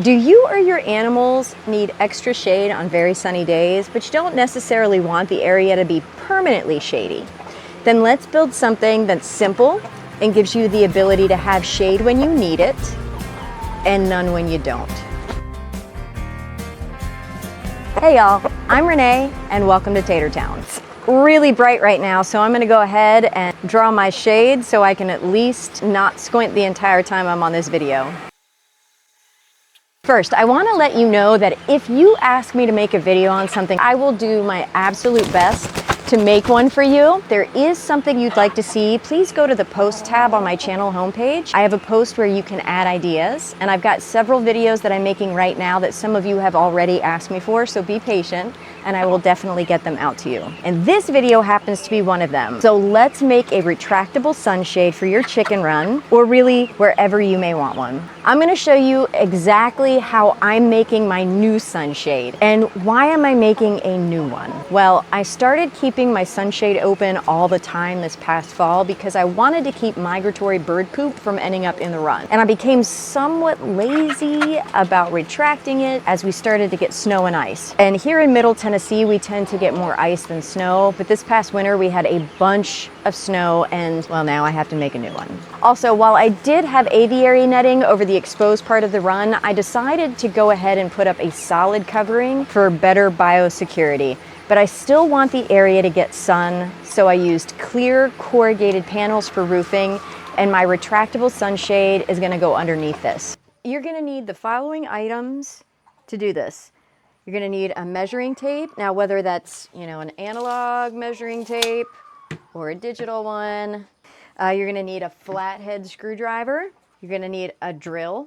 Do you or your animals need extra shade on very sunny days, but you don't necessarily want the area to be permanently shady? Then let's build something that's simple and gives you the ability to have shade when you need it and none when you don't. Hey y'all, I'm Renee and welcome to Tater Town. It's really bright right now, so I'm gonna go ahead and draw my shade so I can at least not squint the entire time I'm on this video. First, I want to let you know that if you ask me to make a video on something, I will do my absolute best to make one for you. If there is something you'd like to see, please go to the post tab on my channel homepage. I have a post where you can add ideas, and I've got several videos that I'm making right now that some of you have already asked me for, so be patient and I will definitely get them out to you. And this video happens to be one of them. So let's make a retractable sunshade for your chicken run, or really wherever you may want one. I'm gonna show you exactly how I'm making my new sunshade. And why am I making a new one? Well, I started keeping my sunshade open all the time this past fall because I wanted to keep migratory bird poop from ending up in the run. And I became somewhat lazy about retracting it as we started to get snow and ice. And here in Middle Tennessee, we tend to get more ice than snow, but this past winter we had a bunch of snow and, well, now I have to make a new one. Also, while I did have aviary netting over the exposed part of the run, I decided to go ahead and put up a solid covering for better biosecurity. But I still want the area to get sun, so I used clear corrugated panels for roofing, and my retractable sunshade is gonna go underneath this. You're gonna need the following items to do this. You're gonna need a measuring tape. Now, whether that's, an analog measuring tape or a digital one. You're gonna need a flathead screwdriver. You're gonna need a drill.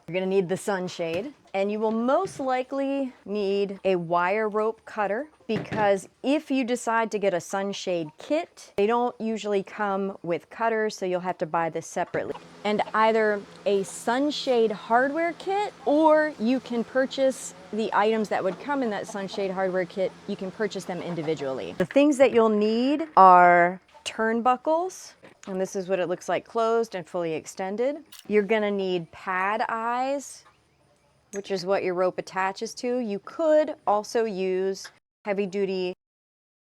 You're gonna need the sunshade. And you will most likely need a wire rope cutter, because if you decide to get a sunshade kit, they don't usually come with cutters, so you'll have to buy this separately. And either a sunshade hardware kit, or you can purchase the items that would come in that sunshade hardware kit, you can purchase them individually. The things that you'll need are turnbuckles, and this is what it looks like closed and fully extended. You're gonna need pad eyes, which is what your rope attaches to. You could also use heavy-duty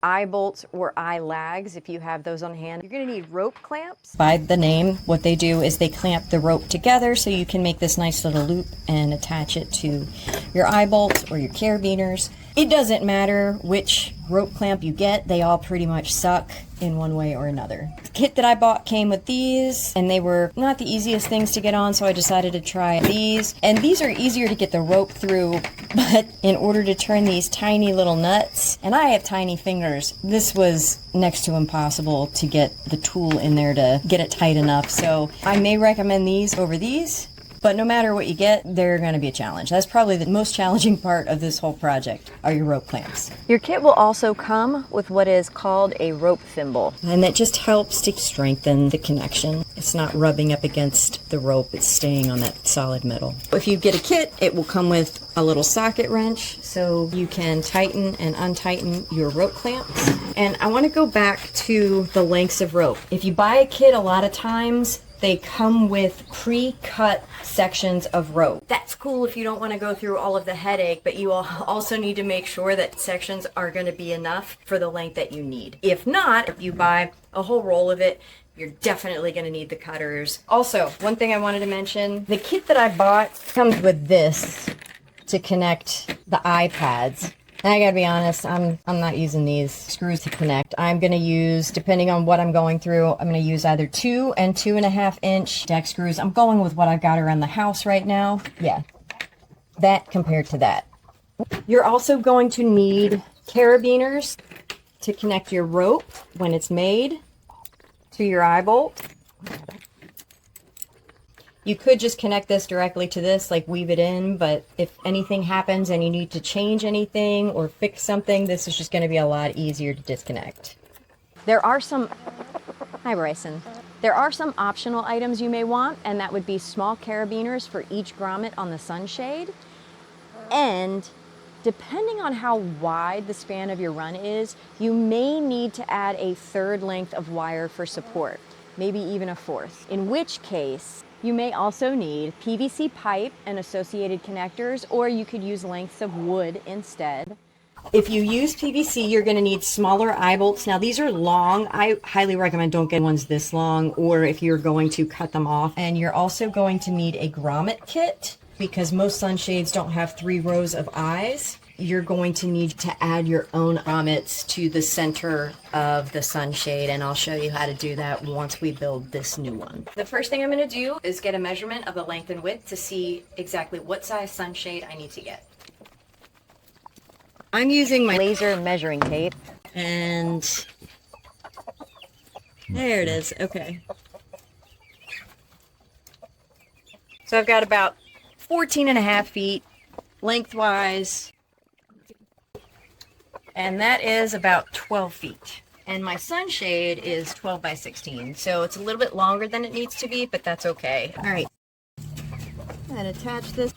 eye bolts or eye lags if you have those on hand. You're gonna need rope clamps. By the name, what they do is they clamp the rope together so you can make this nice little loop and attach it to your eye bolts or your carabiners. It doesn't matter which rope clamp you get, they all pretty much suck in one way or another. The kit that I bought came with these, and they were not the easiest things to get on, so I decided to try these. And these are easier to get the rope through, but in order to turn these tiny little nuts, and I have tiny fingers, this was next to impossible to get the tool in there to get it tight enough. So I may recommend these over these. But no matter what you get, they're going to be a challenge. That's probably the most challenging part of this whole project, are your rope clamps. Your kit will also come with what is called a rope thimble. And that just helps to strengthen the connection. It's not rubbing up against the rope, it's staying on that solid metal. If you get a kit, it will come with a little socket wrench so you can tighten and untighten your rope clamps. And I want to go back to the lengths of rope. If you buy a kit, a lot of times they come with pre-cut sections of rope. That's cool if you don't want to go through all of the headache, but you also need to make sure that sections are going to be enough for the length that you need. If not, if you buy a whole roll of it, you're definitely going to need the cutters. Also, one thing I wanted to mention, the kit that I bought comes with this to connect the iPads. I gotta be honest, I'm not using these screws to connect. I'm gonna use, depending on what I'm going through, I'm gonna use either 2 and 2.5 inch deck screws. I'm going with what I've got around the house right now. Yeah, that compared to that. You're also going to need carabiners to connect your rope when it's made to your eye bolt. You could just connect this directly to this, like weave it in, but if anything happens and you need to change anything or fix something, this is just going to be a lot easier to disconnect. Hi Bryson. There are some optional items you may want, and that would be small carabiners for each grommet on the sunshade. And depending on how wide the span of your run is, you may need to add a third length of wire for support, maybe even a fourth. In which case, You may also need PVC pipe and associated connectors, or you could use lengths of wood instead. If you use PVC, you're going to need smaller eye bolts. Now these are long. I highly recommend don't get ones this long, or if you're going to cut them off. And you're also going to need a grommet kit because most sunshades don't have 3 rows of eyes. You're going to need to add your own grommets to the center of the sunshade, and I'll show you how to do that once we build this new one. The first thing I'm going to do is get a measurement of the length and width to see exactly what size sunshade I need to get. I'm using my laser measuring tape, and there it is. Okay. So I've got about 14.5 feet lengthwise, and that is about 12 feet. And my sunshade is 12 by 16, so it's a little bit longer than it needs to be, but that's okay. All right, and attach this.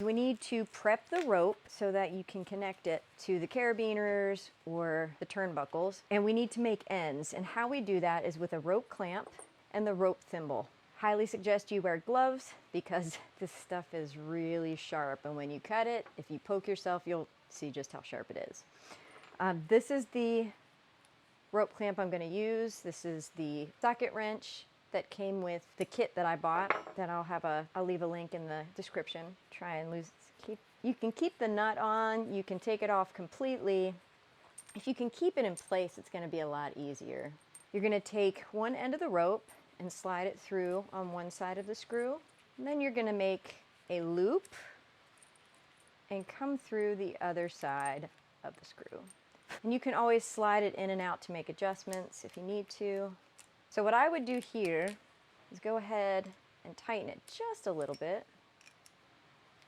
We need to prep the rope so that you can connect it to the carabiners or the turnbuckles. And we need to make ends. And how we do that is with a rope clamp and the rope thimble. Highly suggest you wear gloves because this stuff is really sharp. And when you cut it, if you poke yourself, you'll see just how sharp it is. This is the rope clamp I'm going to use. This is the socket wrench that came with the kit that I bought that I'll leave a link in the description. Try and you can keep the nut on, you can take it off completely. If you can keep it in place, it's going to be a lot easier. You're going to take one end of the rope and slide it through on one side of the screw. And then you're going to make a loop and come through the other side of the screw. And you can always slide it in and out to make adjustments if you need to. So what I would do here is go ahead and tighten it just a little bit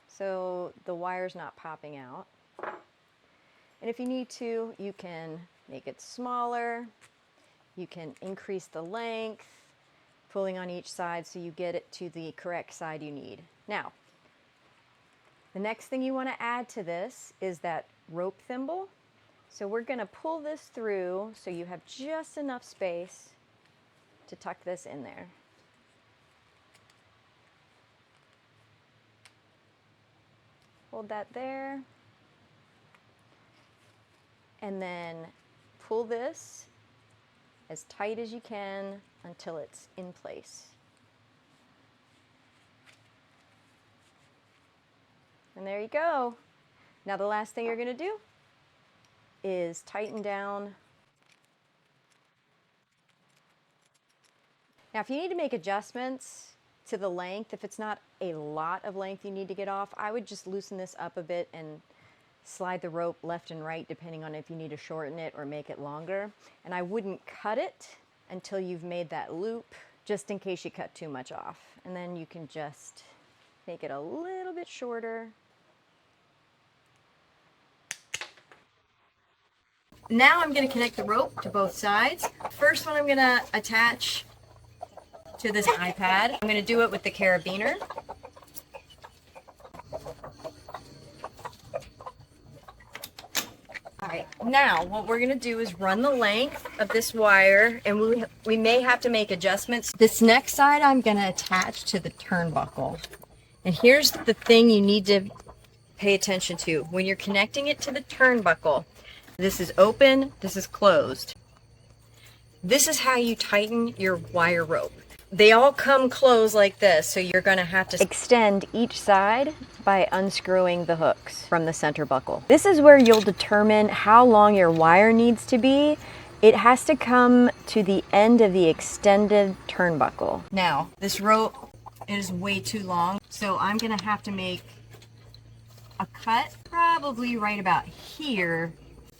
so the wire's not popping out. And if you need to, you can make it smaller. You can increase the length, pulling on each side so you get it to the correct side you need. Now, the next thing you want to add to this is that rope thimble. So we're going to pull this through so you have just enough space to tuck this in there. Hold that there. And then pull this as tight as you can until it's in place. And there you go. Now the last thing you're going to do is tighten down. Now if you need to make adjustments to the length, if it's not a lot of length you need to get off, I would just loosen this up a bit and slide the rope left and right depending on if you need to shorten it or make it longer. And I wouldn't cut it until you've made that loop, just in case you cut too much off. And then you can just make it a little bit shorter. Now I'm going to connect the rope to both sides. First one I'm going to attach to this iPad. I'm going to do it with the carabiner. All right, now what we're going to do is run the length of this wire, and we may have to make adjustments. This next side I'm going to attach to the turnbuckle. And here's the thing you need to pay attention to. When you're connecting it to the turnbuckle, this is open, this is closed. This is how you tighten your wire rope. They all come closed like this, so you're going to have to extend each side by unscrewing the hooks from the center buckle. This is where you'll determine how long your wire needs to be. It has to come to the end of the extended turnbuckle. Now, this rope is way too long, so I'm going to have to make a cut probably right about here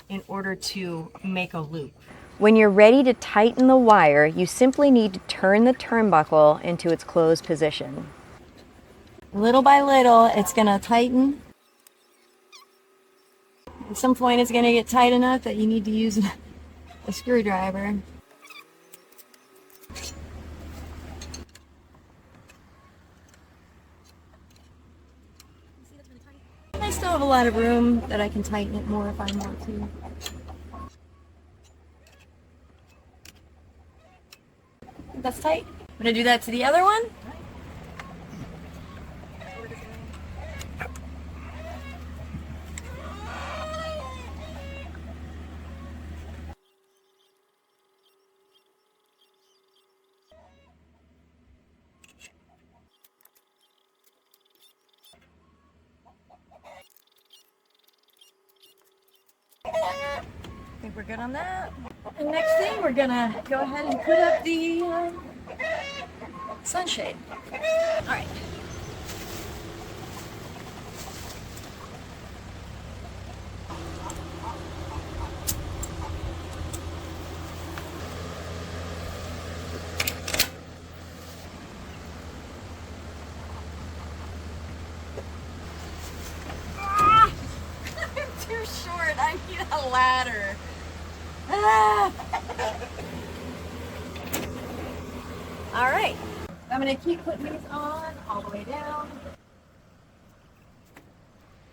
in order to make a loop. When you're ready to tighten the wire, you simply need to turn the turnbuckle into its closed position. Little by little, it's going to tighten. At some point, it's going to get tight enough that you need to use a screwdriver. lot of room that I can tighten it more if I want to. That's tight. I'm gonna do that to the other one. I think we're good on that. And next thing, we're gonna go ahead and put up the sunshade. All right. Ah! I'm too short. I need a ladder. Ah! All right. I'm gonna keep putting these on all the way down.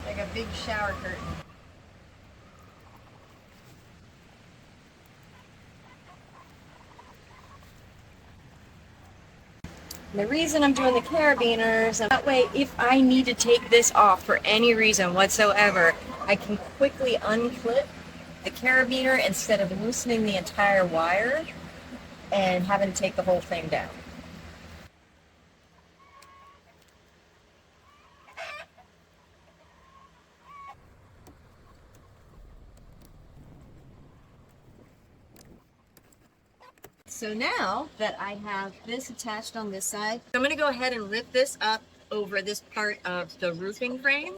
Like a big shower curtain. And the reason I'm doing the carabiners, that way if I need to take this off for any reason whatsoever, I can quickly unclip the carabiner instead of loosening the entire wire and having to take the whole thing down. So now that I have this attached on this side, I'm going to go ahead and lift this up over this part of the roofing frame.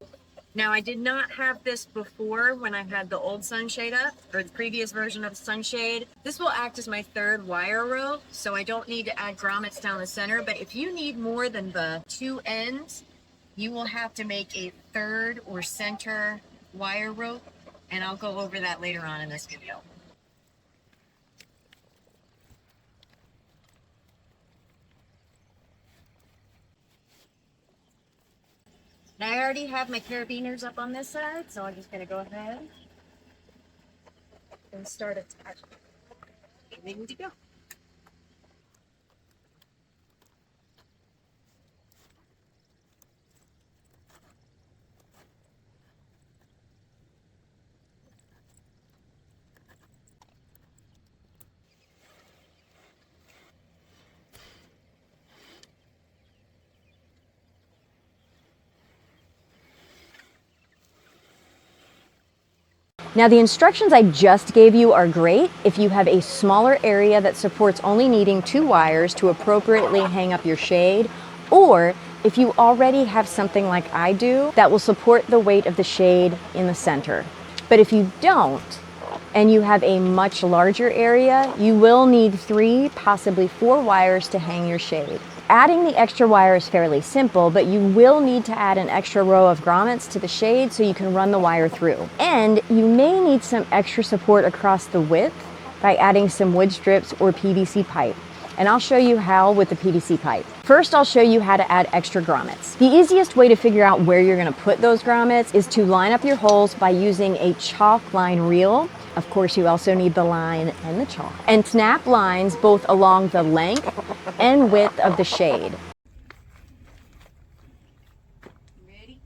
Now I did not have this before when I had the old sunshade up, or the previous version of the sunshade. This will act as my third wire rope, so I don't need to add grommets down the center, but if you need more than the two ends, you will have to make a third or center wire rope, and I'll go over that later on in this video. Now I already have my carabiners up on this side, so I'm just going to go ahead and start attaching. Ready to go. Now the instructions I just gave you are great if you have a smaller area that supports only needing 2 wires to appropriately hang up your shade, or if you already have something like I do that will support the weight of the shade in the center. But if you don't, and you have a much larger area, you will need 3, possibly 4 wires to hang your shade. Adding the extra wire is fairly simple, but you will need to add an extra row of grommets to the shade so you can run the wire through. And you may need some extra support across the width by adding some wood strips or PVC pipe. And I'll show you how with the PVC pipe. First, I'll show you how to add extra grommets. The easiest way to figure out where you're gonna put those grommets is to line up your holes by using a chalk line reel. Of course, you also need the line and the chalk. And snap lines both along the length and width of the shade. Ready?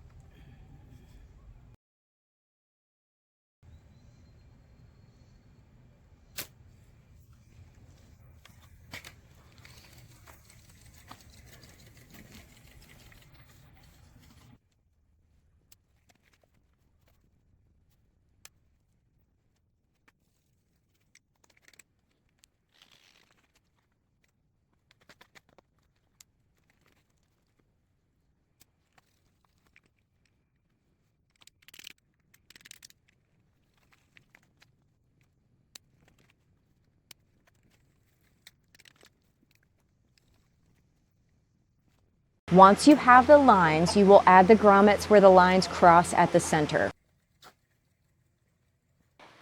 Once you have the lines, you will add the grommets where the lines cross at the center.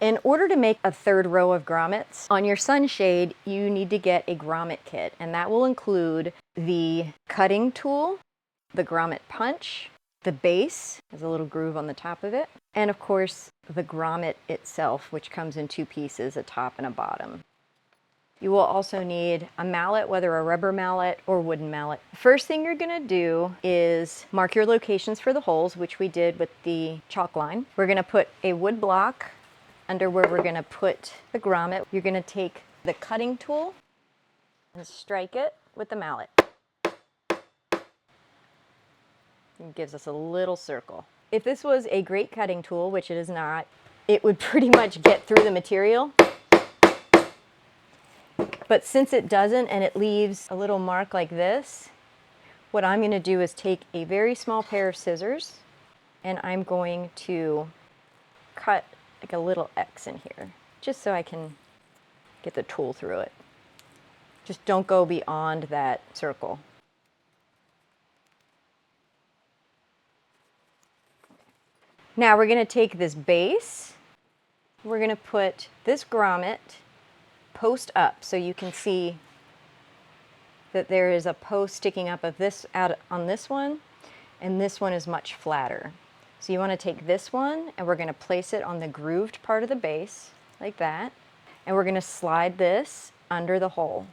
In order to make a third row of grommets on your sunshade, you need to get a grommet kit, and that will include the cutting tool, the grommet punch, The base has a little groove on the top of it. And of course, the grommet itself, which comes in two pieces, a top and a bottom. You will also need a mallet, whether a rubber mallet or wooden mallet. First thing you're gonna do is mark your locations for the holes, which we did with the chalk line. We're gonna put a wood block under where we're gonna put the grommet. You're gonna take the cutting tool and strike it with the mallet. It gives us a little circle. If this was a great cutting tool, which it is not, it would pretty much get through the material. But since it doesn't and it leaves a little mark like this, what I'm going to do is take a very small pair of scissors and I'm going to cut like a little X in here, just so I can get the tool through it. Just don't go beyond that circle. Now we're going to take this base, we're going to put this grommet post up so you can see that there is a post sticking up of this out on this one, and this one is much flatter. So you want to take this one and we're going to place it on the grooved part of the base like that, and we're going to slide this under the hole.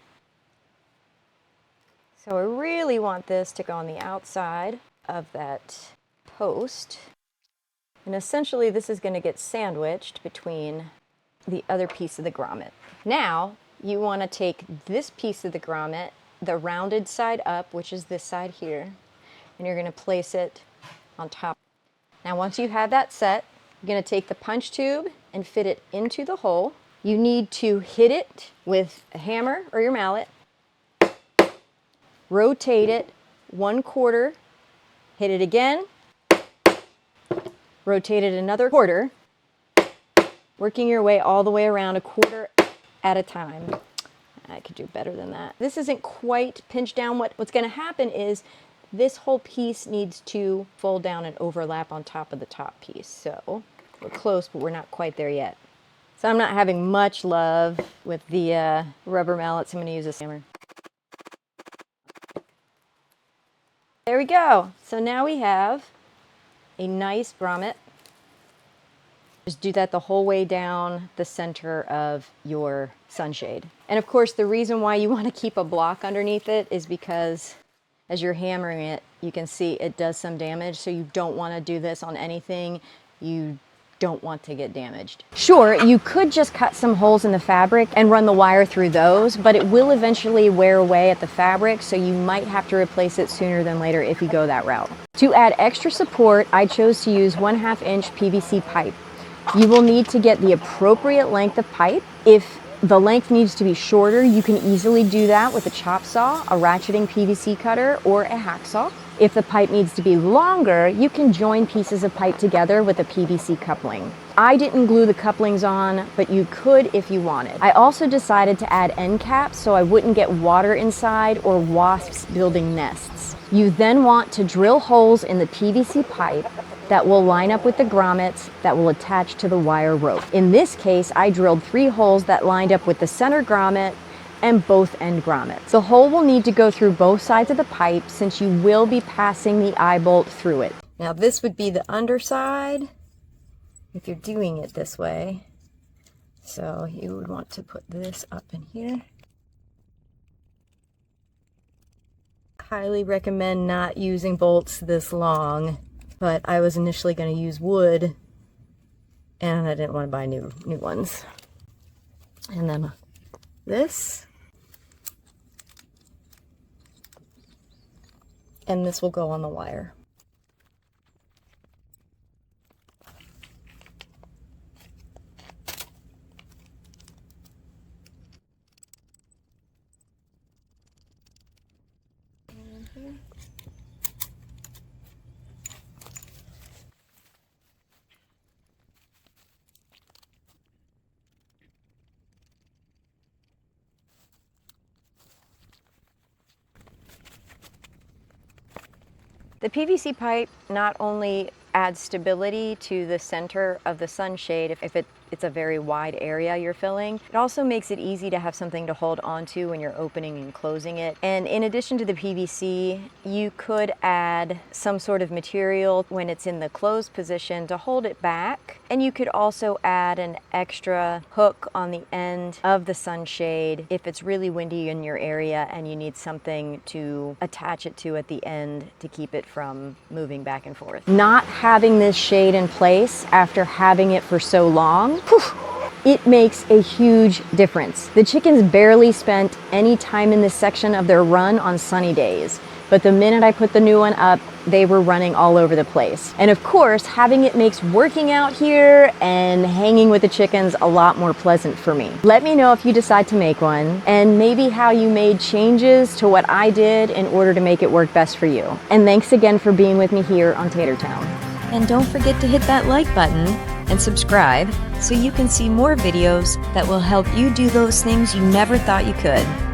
So I really want this to go on the outside of that post. And essentially this is going to get sandwiched between the other piece of the grommet. Now you want to take this piece of the grommet, the rounded side up, which is this side here, and you're going to place it on top. Now once you have that set, you're going to take the punch tube and fit it into the hole. You need to hit it with a hammer or your mallet, rotate it 1/4, hit it again, rotate it another 1/4, working your way all the way around 1/4 at a time. I could do better than that. This isn't quite pinched down. What's going to happen is this whole piece needs to fold down and overlap on top of the top piece. So we're close, but we're not quite there yet. So I'm not having much love with the rubber mallets. I'm going to use a hammer. There we go. So now we have a nice grommet. Just do that the whole way down the center of your sunshade. And of course, the reason why you want to keep a block underneath it is because as you're hammering it, you can see it does some damage. So you don't want to do this on anything you don't want to get damaged. Sure, you could just cut some holes in the fabric and run the wire through those, but it will eventually wear away at the fabric, so you might have to replace it sooner than later if you go that route. To add extra support, I chose to use 1/2 inch PVC pipe. You will need to get the appropriate length of pipe. If the length needs to be shorter, you can easily do that with a chop saw, a ratcheting PVC cutter, or a hacksaw. If the pipe needs to be longer, you can join pieces of pipe together with a PVC coupling. I didn't glue the couplings on, but you could if you wanted. I also decided to add end caps so I wouldn't get water inside or wasps building nests. You then want to drill holes in the PVC pipe that will line up with the grommets that will attach to the wire rope. In this case, I drilled 3 holes that lined up with the center grommet and both end grommets. The hole will need to go through both sides of the pipe since you will be passing the eye bolt through it. Now this would be the underside if you're doing it this way. So you would want to put this up in here. Highly recommend not using bolts this long, but I was initially going to use wood and I didn't want to buy new ones. And then this. And this will go on the wire. The PVC pipe not only adds stability to the center of the sunshade if it it's a very wide area you're filling. It also makes it easy to have something to hold onto when you're opening and closing it. And in addition to the PVC, you could add some sort of material when it's in the closed position to hold it back. And you could also add an extra hook on the end of the sunshade if it's really windy in your area and you need something to attach it to at the end to keep it from moving back and forth. Not having this shade in place after having it for so long, it makes a huge difference. The chickens barely spent any time in this section of their run on sunny days, but the minute I put the new one up, they were running all over the place. And of course, having it makes working out here and hanging with the chickens a lot more pleasant for me. Let me know if you decide to make one, and maybe how you made changes to what I did in order to make it work best for you. And thanks again for being with me here on Tater Town. And don't forget to hit that like button and subscribe so you can see more videos that will help you do those things you never thought you could.